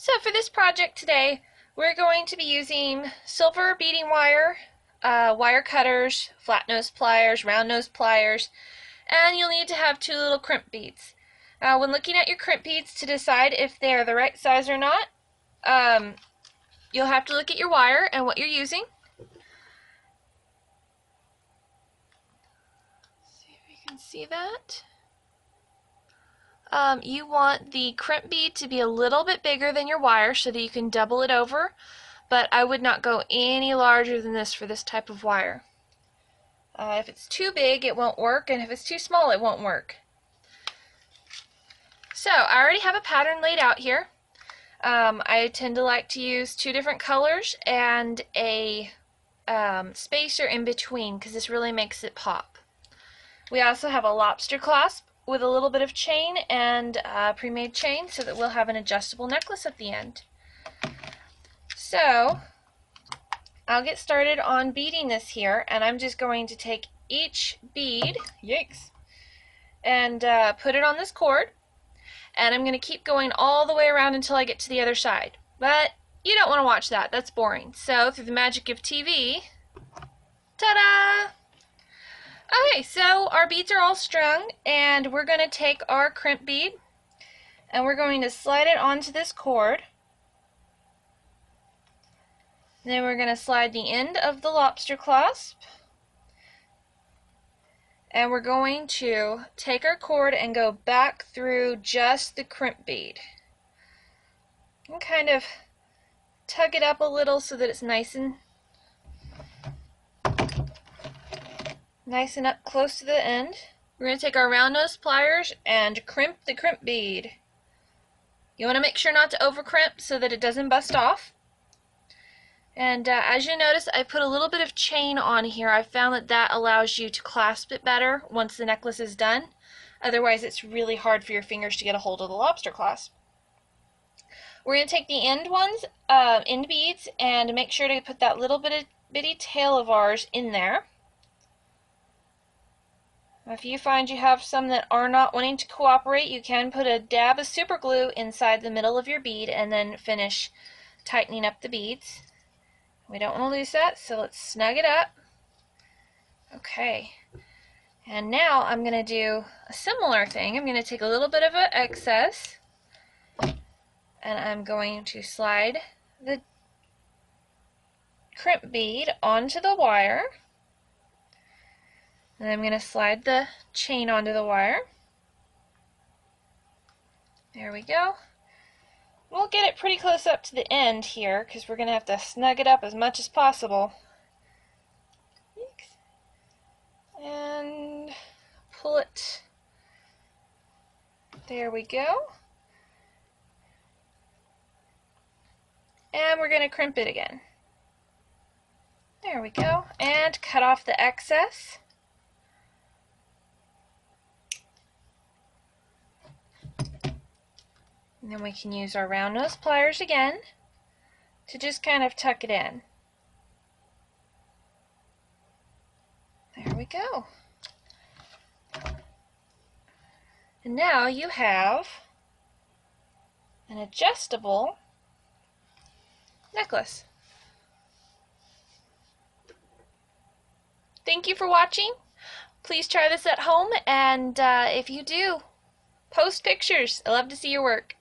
So for this project today, we're going to be using silver beading wire, wire cutters, flat nose pliers, round nose pliers, and you'll need to have two little crimp beads. When looking at your crimp beads to decide if they are the right size or not, you'll have to look at your wire and what you're using. See if you can see that. You want the crimp bead to be a little bit bigger than your wire so that you can double it over, but I would not go any larger than this for this type of wire. If it's too big, it won't work, and if it's too small, it won't work. So I already have a pattern laid out here. I tend to like to use two different colors and a spacer in between because this really makes it pop. We also have a lobster clasp with a little bit of chain and pre-made chain so that we'll have an adjustable necklace at the end. So I'll get started on beading this here, and I'm just going to take each bead, yikes, and put it on this cord, and I'm going to keep going all the way around until I get to the other side. But you don't want to watch that, that's boring. So through the magic of TV, ta-da! Okay, so our beads are all strung, and we're going to take our crimp bead and we're going to slide it onto this cord. Then we're going to slide the end of the lobster clasp, and we're going to take our cord and go back through just the crimp bead and kind of tug it up a little so that it's nice and up close to the end. We're going to take our round nose pliers and crimp the crimp bead. You want to make sure not to over crimp so that it doesn't bust off. And as you notice, I put a little bit of chain on here. I found that allows you to clasp it better once the necklace is done. Otherwise, it's really hard for your fingers to get a hold of the lobster clasp. We're going to take the end ones, end beads, and make sure to put that little bitty tail of ours in there. If you find you have some that are not wanting to cooperate, you can put a dab of super glue inside the middle of your bead and then finish tightening up the beads. We don't want to lose that, so let's snug it up. Okay, and now I'm going to do a similar thing. I'm going to take a little bit of an excess and I'm going to slide the crimp bead onto the wire. And I'm going to slide the chain onto the wire. There we go. We'll get it pretty close up to the end here because we're going to have to snug it up as much as possible. And pull it. There we go. And we're going to crimp it again. There we go. And cut off the excess. And then we can use our round nose pliers again to just kind of tuck it in. There we go. And now you have an adjustable necklace. Thank you for watching. Please try this at home, and if you do, post pictures. I love to see your work.